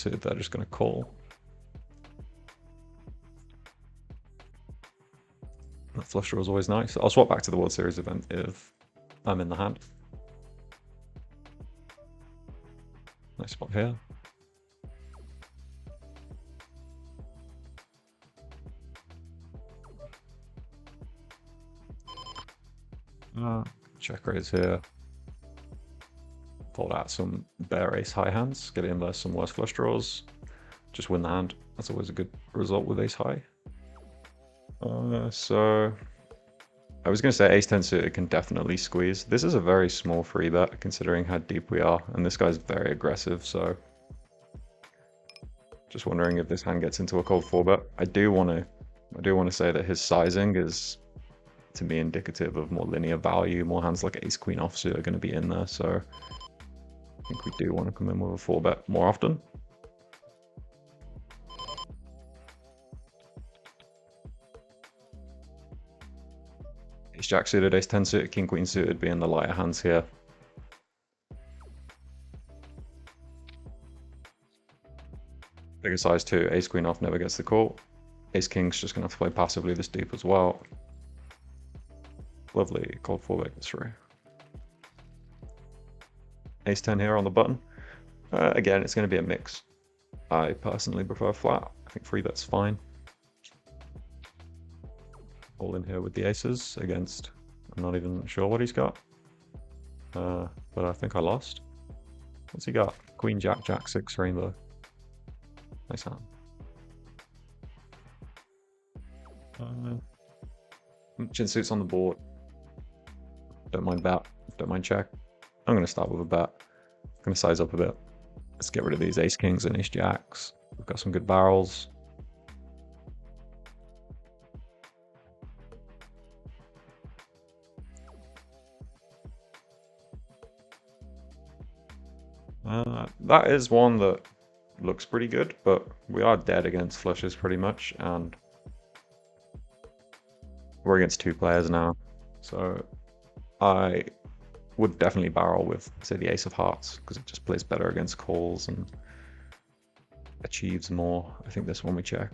suited, they're just going to call. That flush draw is always nice. I'll swap back to the World Series event if I'm in the hand. Nice spot here. Check raise here. Fold out some bare ace high hands, get in there some worse flush draws. Just win the hand. That's always a good result with ace high. So I was going to say ace 10 suited can definitely squeeze. This is a very small free bet considering how deep we are, and this guy's very aggressive, so just wondering if this hand gets into a cold 4-bet. I do want to say that his sizing is, to me, indicative of more linear value. More hands like ace queen offsuit are going to be in there, so I think we do want to come in with a 4-bet more often. Ace jack suited, ace 10 suited, king queen suited being the lighter hands here. Bigger size too, ace queen off never gets the call. Ace king's just gonna have to play passively this deep as well. Lovely, cold 4-bet gets through. Ace 10 here on the button. Again, it's gonna be a mix. I personally prefer flat. I think 3-bet's fine. All in here with the aces against, I'm not even sure what he's got. But I think I lost. What's he got? Queen, jack, jack, 6, rainbow. Nice hand. Chin suits on the board. Don't mind bet, don't mind check. I'm going to start with a bet. I'm going to size up a bit. Let's get rid of these ace kings and ace jacks. We've got some good barrels. That is one that looks pretty good, but we are dead against flushes pretty much, and we're against 2 players now. So I would definitely barrel with, say, the ace of hearts, because it just plays better against calls and achieves more. I think this one we check.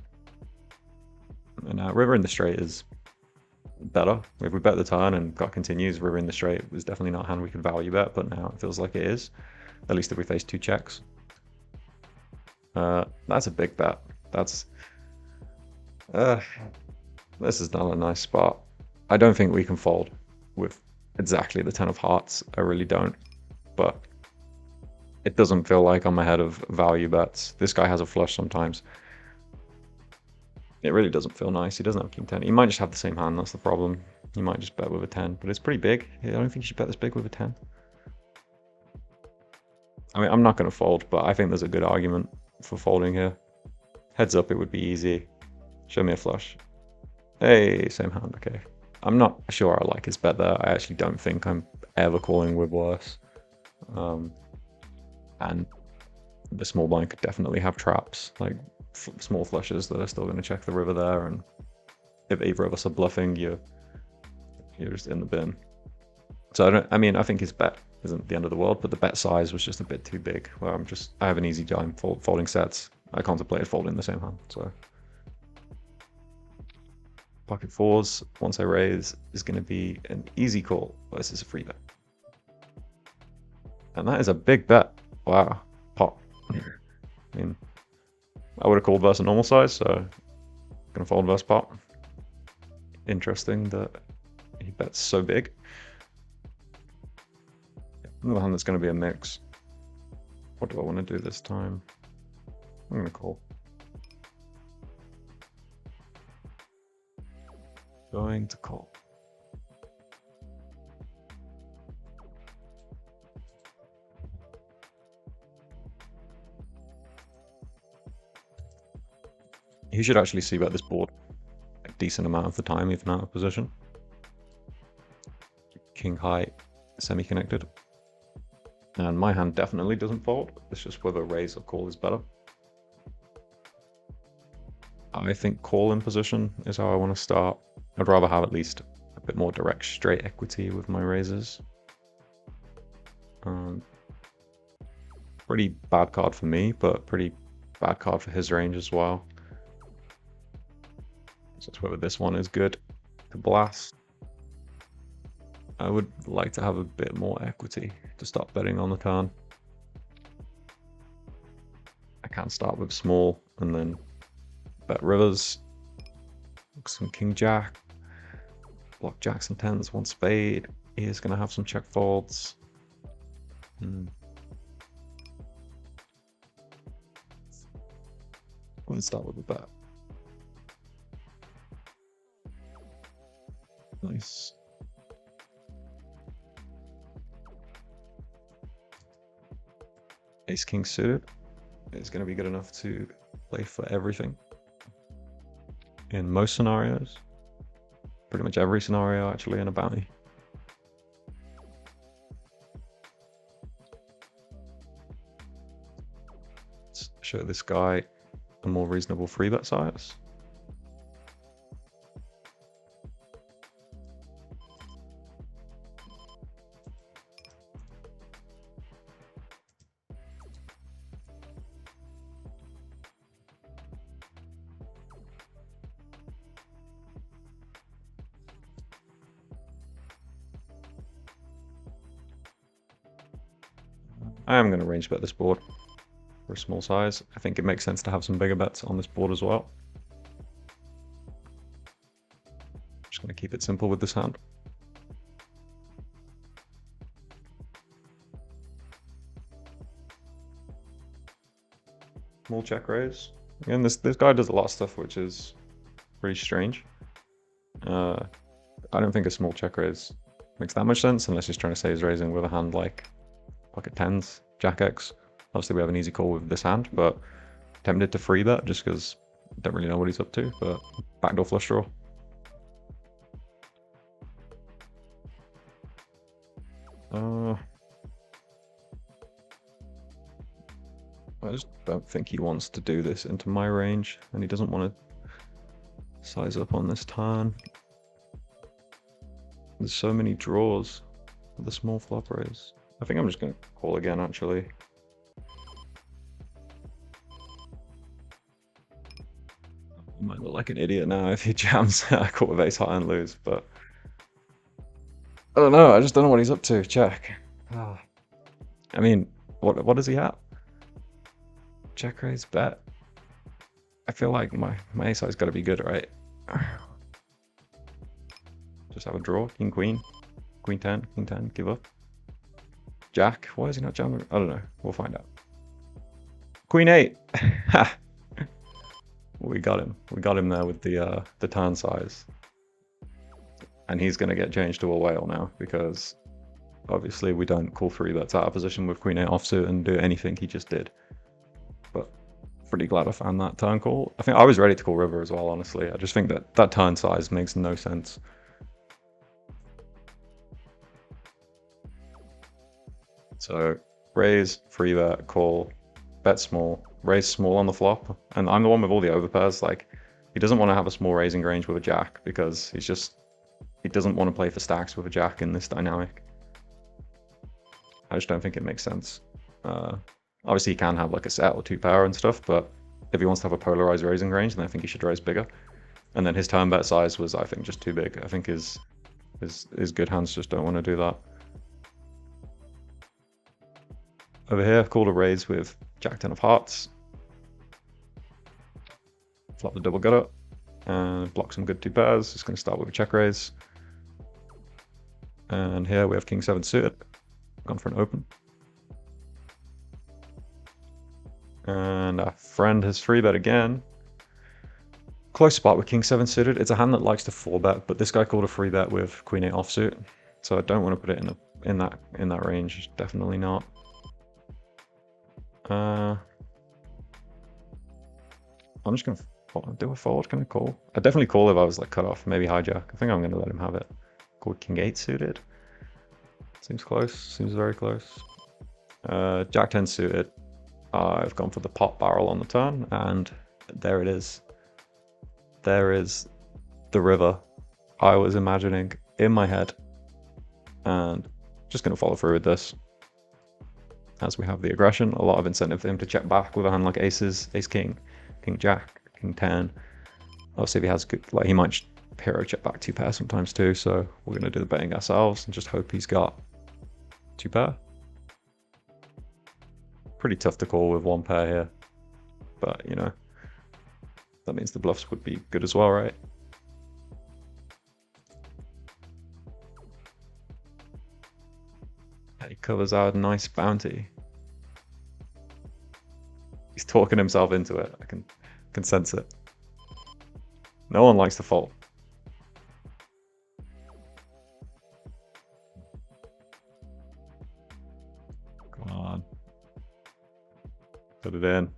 And river in the straight is better. If we bet the turn and got continues, river in the straight was definitely not a hand we could value bet, but now it feels like it is. At least if we face 2 checks. That's a big bet. That's this is not a nice spot. I don't think we can fold with exactly the 10 of hearts. I really don't. But it doesn't feel like I'm ahead of value bets. This guy has a flush sometimes. It really doesn't feel nice. He doesn't have king 10. He might just have the same hand. That's the problem. He might just bet with a 10, but it's pretty big. I don't think you should bet this big with a 10. I mean, I'm not going to fold, but I think there's a good argument for folding here. Heads up, it would be easy. Show me a flush. Hey, same hand, okay. I'm not sure I like his bet there. I actually don't think I'm ever calling with worse. And the small blind could definitely have traps, like small flushes that are still going to check the river there, and if either of us are bluffing, you're just in the bin. So I think his bet isn't the end of the world, but the bet size was just a bit too big, where I have an easy time folding sets. I contemplated folding the same hand, so. Pocket 4s, once I raise, is going to be an easy call versus a free bet. And that is a big bet. Wow. Pot. I mean, I would have called versus normal size, so I'm going to fold versus pot. Interesting that he bets so big. Another hand that's going to be a mix. What do I want to do this time? I'm going to call. Going to call. He should actually see bet this board a decent amount of the time, even out of position. King high, semi-connected. And my hand definitely doesn't fold. It's just whether raise or call is better. I think call in position is how I want to start. I'd rather have at least a bit more direct straight equity with my raises. Pretty bad card for me, but pretty bad card for his range as well. So that's whether this one is good to blast. I would like to have a bit more equity to start betting on the turn. I can start with small and then bet rivers. Some king jack. Block jacks and tens, one spade. He is going to have some check folds. Let's start with a bet. Nice. Ace king suited is going to be good enough to play for everything. In most scenarios. Pretty much every scenario actually in a bounty. Let's show this guy a more reasonable free bet size. I am going to range bet this board for a small size. I think it makes sense to have some bigger bets on this board as well. Just going to keep it simple with this hand. Small check raise. Again, this guy does a lot of stuff which is pretty strange. I don't think a small check raise makes that much sense unless he's trying to say he's raising with a hand like pocket tens, jack X. Obviously we have an easy call with this hand, but tempted to free bet just because I don't really know what he's up to, but backdoor flush draw. I just don't think he wants to do this into my range, and he doesn't want to size up on this turn. There's so many draws with the small flop raise. I think I'm just going to call again, actually. I might look like an idiot now if he jams a call with ace high and lose, but I don't know. I just don't know what he's up to. Check. I mean, what does he have? Check raise bet. I feel like my ace high's got to be good, right? Just have a draw. King queen, queen 10, king 10. Give up. Jack. Why is he not jamming? I don't know. We'll find out. Queen 8. We got him. We got him there with the turn size. And he's going to get changed to a whale now because obviously we don't call free bets out of position with queen 8 offsuit and do anything he just did. But pretty glad I found that turn call. I think I was ready to call river as well, honestly. I just think that turn size makes no sense. So raise, free bet, call, bet small, raise small on the flop. And I'm the one with all the overpairs. Like, he doesn't want to have a small raising range with a jack because he doesn't want to play for stacks with a jack in this dynamic. I just don't think it makes sense. Obviously he can have like a set or 2 power and stuff, but if he wants to have a polarized raising range, then I think he should raise bigger. And then his turn bet size was, I think, just too big. I think his good hands just don't want to do that. Over here, called a raise with jack 10 of hearts. Flop the double gutter and block some good 2 pairs. It's going to start with a check raise. And here we have king 7 suited. Gone for an open. And our friend has free bet again. Close spot with king 7 suited. It's a hand that likes to 4-bet, but this guy called a free bet with queen 8 offsuit. So I don't want to put it in that range. Definitely not. I'm just gonna do a fold. Can I call? I'd definitely call if I was like cut off. Maybe hijack. I think I'm gonna let him have it. Called king 8 suited. Seems close. Seems very close. Jack 10 suited. I've gone for the pot barrel on the turn, and there it is. There is the river I was imagining in my head, and just gonna follow through with this. as we have the aggression. A lot of incentive for him to check back with a hand like aces, ace king, king jack, king 10. Obviously, if he has good, like he might hero check back 2 pair sometimes too. So we're going to do the betting ourselves and just hope he's got 2 pair. Pretty tough to call with 1 pair here, but you know, that means the bluffs would be good as well, right? He covers our nice bounty. He's talking himself into it. I can sense it. No one likes to fold. Come on. Put it in.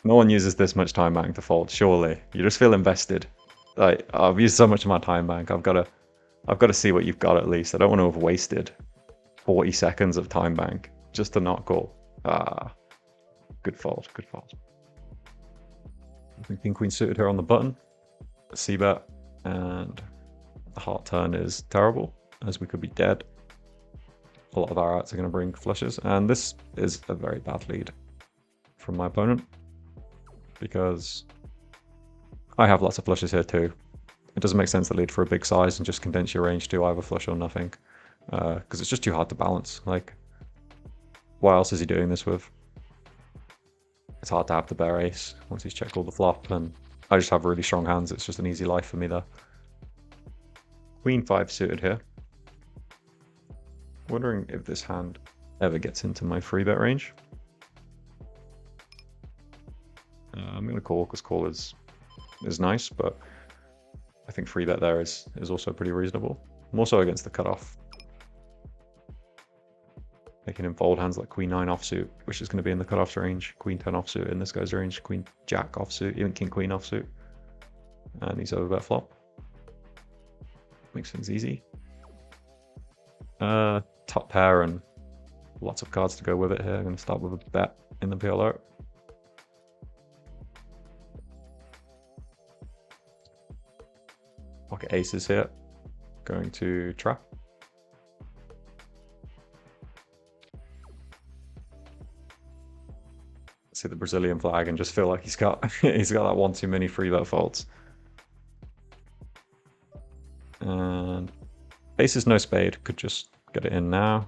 No one uses this much time bank to fold, surely. You just feel invested. Like, I've used so much of my time bank. I've got to see what you've got at least. I don't want to have wasted 40 seconds of time bank just to not call. Ah, good fold, good fold. I think king queen suited here on the button. C-bet, and the heart turn is terrible, as we could be dead. A lot of our outs are going to bring flushes, and this is a very bad lead from my opponent, because I have lots of flushes here too. It doesn't make sense to lead for a big size and just condense your range to either flush or nothing, because it's just too hard to balance. Like, what else is he doing this with? It's hard to have the bare ace once he's checked all the flop, and I just have really strong hands. It's just an easy life for me there. Queen 5 suited here. Wondering if this hand ever gets into my 3-bet range. I'm going to call, because call is nice, but I think 3-bet there is also pretty reasonable. More so against the cutoff. Making him fold hands like Queen 9 offsuit, which is going to be in the cutoff's range. Queen 10 offsuit in this guy's range. Queen Jack offsuit, even King Queen offsuit. And he's overbet flop. Makes things easy. Top pair and lots of cards to go with it here. I'm going to start with a bet in the PLO. Pocket aces here. Going to trap. See the Brazilian flag and just feel like he's got that one too many 3-bet folds. And ace is no spade, could just get it in now.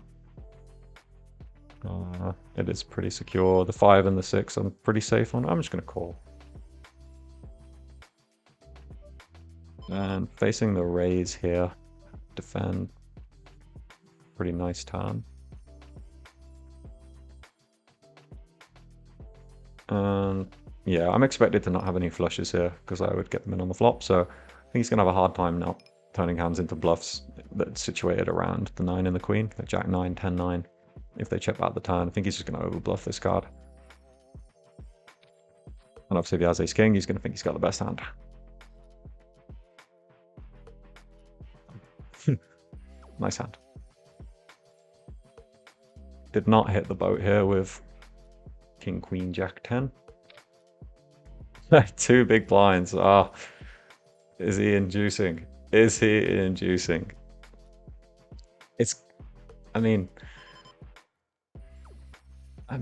It is pretty secure. The 5 and the 6 I'm pretty safe on. I'm just going to call. And facing the raise here, defend. Pretty nice turn. And yeah, I'm expected to not have any flushes here because I would get them in on the flop. So I think he's going to have a hard time now turning hands into bluffs that's situated around the 9 and the queen, like Jack 9, 10, 9. If they check out the turn, I think he's just going to overbluff this card. And obviously if he has ace king, he's going to think he's got the best hand. Nice hand. Did not hit the boat here with King, Queen, Jack 10. 2 big blinds. Ah, is he inducing? Is he inducing? It's, I mean, I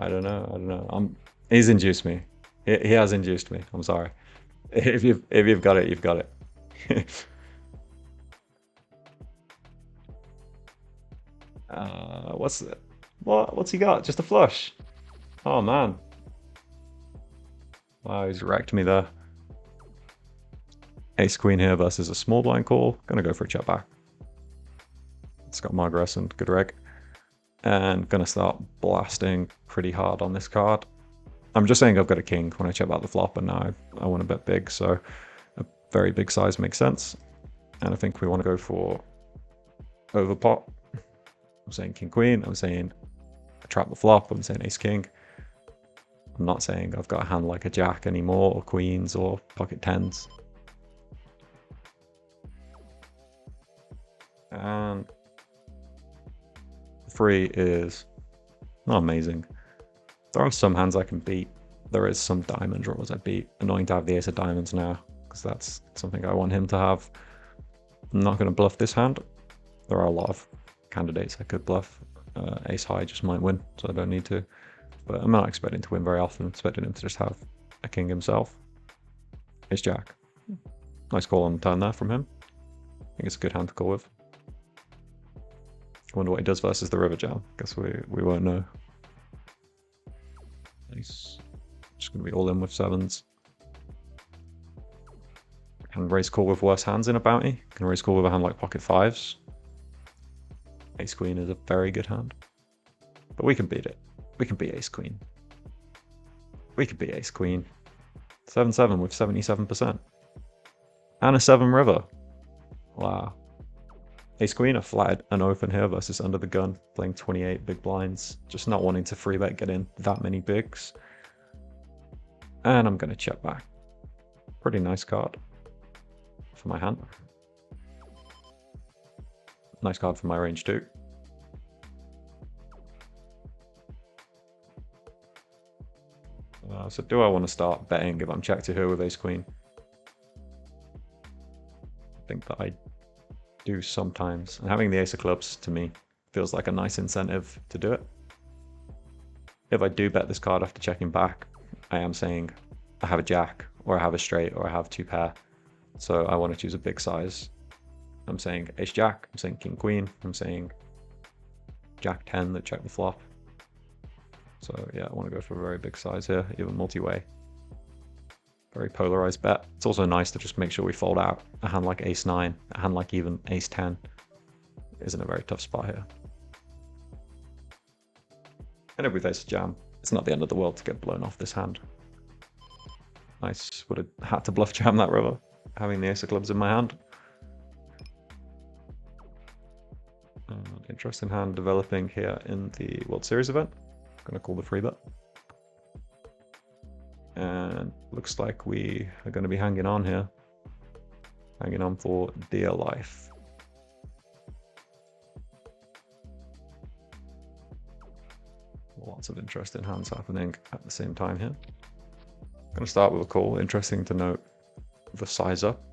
don't know. He's induced me. He has induced me. I'm sorry. If you've got it, you've got it. What's he got? Just a flush. Oh man. Wow, he's wrecked me there. Ace queen here versus a small blind call. Gonna go for a check back. It's got Margaret and good reg. And gonna start blasting pretty hard on this card. I'm just saying I've got a king when I check out the flop, and now I want to bet big, so a very big size makes sense. And I think we want to go for overpot. I'm saying king queen. I'm saying trap the flop. I'm saying ace king. I'm not saying I've got a hand like a jack anymore, or queens, or pocket tens. And 3 is not amazing. There are some hands I can beat. There is some diamond draws I beat. Annoying to have the ace of diamonds now, because that's something I want him to have. I'm not going to bluff this hand. There are a lot of candidates I could bluff. Ace high just might win, so I don't need to. But I'm not expecting to win very often. I'm expecting him to just have a king himself. Ace jack. Nice call on the turn there from him. I think it's a good hand to call with. I wonder what he does versus the river jam. Guess we won't know. Nice. Just going to be all in with sevens. Can raise call with worse hands in a bounty. Can raise call with a hand like pocket fives. Ace queen is a very good hand. But we can beat it. We can beat ace queen. We can beat ace queen. 7-7 with 77%. And a 7 river. Wow. Ace queen are flatted and open here versus under the gun, playing 28 big blinds. Just not wanting to free bet get in that many bigs. And I'm going to check back. Pretty nice card for my hand. Nice card for my range too. So do I want to start betting if I'm check to here with ace queen? I think that I do sometimes. And having the ace of clubs to me feels like a nice incentive to do it. If I do bet this card after checking back, I am saying I have a jack, or I have a straight, or I have two pair. So I want to choose a big size. I'm saying ace jack, I'm saying king queen, I'm saying jack 10 that check the flop. So yeah, I want to go for a very big size here, even multi-way. Very polarized bet. It's also nice to just make sure we fold out. A hand like ace 9, a hand like even ace 10 is in a very tough spot here. And if we face a jam, it's not the end of the world to get blown off this hand. Nice, would have had to bluff jam that river, having the ace of clubs in my hand. Interesting hand developing here in the World Series event. I'm going to call the free bet. And looks like we are going to be hanging on here. Hanging on for dear life. Lots of interesting hands happening at the same time here. I'm going to start with a call. Interesting to note the size up.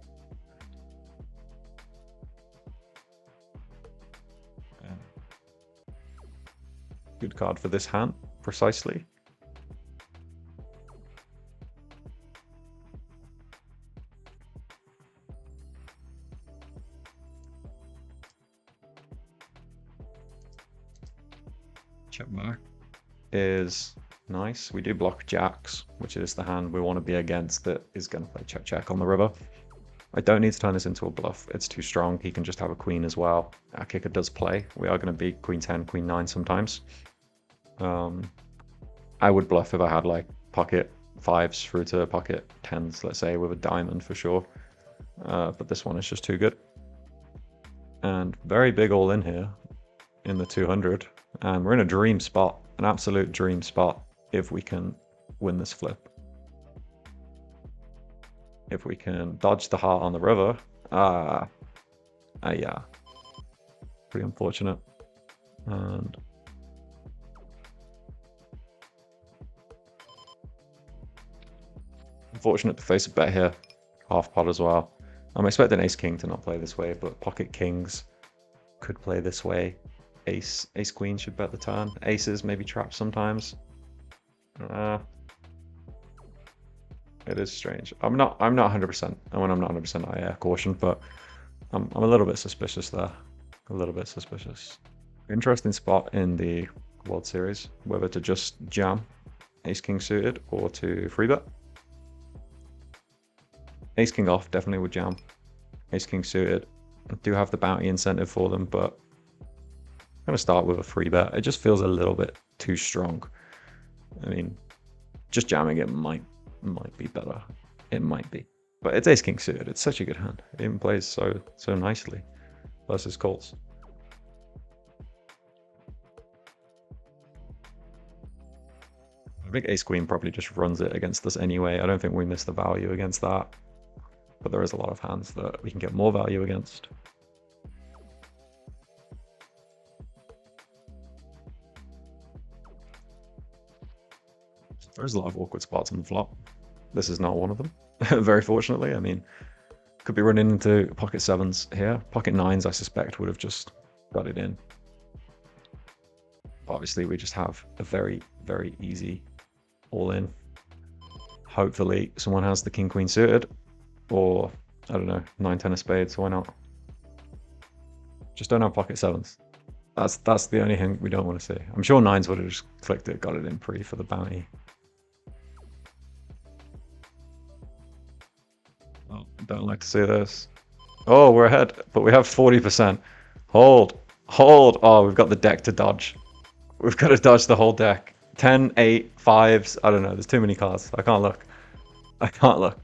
Good card for this hand, precisely. Check back is nice. We do block jacks, which is the hand we want to be against that is going to play check check on the river. I don't need to turn this into a bluff. It's too strong. He can just have a queen as well. Our kicker does play. We are going to beat queen 10, queen 9 sometimes. I would bluff if I had like pocket 5s through to pocket 10s, let's say, with a diamond for sure. But this one is just too good. And very big all in here in the 200. And we're in a dream spot, an absolute dream spot if we can win this flip. If we can dodge the heart on the river, yeah, pretty unfortunate. And unfortunate to face a bet here, half pot as well. I'm expecting ace king to not play this way, but pocket kings could play this way. Ace queen should bet the turn. Aces maybe trap sometimes. It is strange. I'm not 100%. And when I'm not 100%, I caution, but I'm a little bit suspicious there. A little bit suspicious. Interesting spot in the World Series, whether to just jam ace king suited or to free bet. Ace king off definitely would jam. Ace king suited. I do have the bounty incentive for them, but I'm going to start with a free bet. It just feels a little bit too strong. I mean, just jamming it might be better. It might be. But it's ace king suited. It's such a good hand. It even plays so nicely versus calls. I think ace queen probably just runs it against us anyway. I don't think we miss the value against that. But there is a lot of hands that we can get more value against. There's a lot of awkward spots on the flop. This is not one of them, very fortunately. I mean, Could be running into pocket 7s here. Pocket 9s, I suspect, would have just got it in. Obviously, we just have a very, very easy all-in. Hopefully, someone has the king-queen suited, or, I don't know, 9-10 of spades, why not? Just don't have pocket 7s. That's the only thing we don't want to see. I'm sure 9s would have just clicked it, got it in pre for the bounty. Oh, don't like to see this. Oh, we're ahead, but we have 40%. Hold. Hold. Oh, we've got the deck to dodge. We've got to dodge the whole deck. 10, 8, 5s. I don't know. There's too many cards. I can't look. I can't look.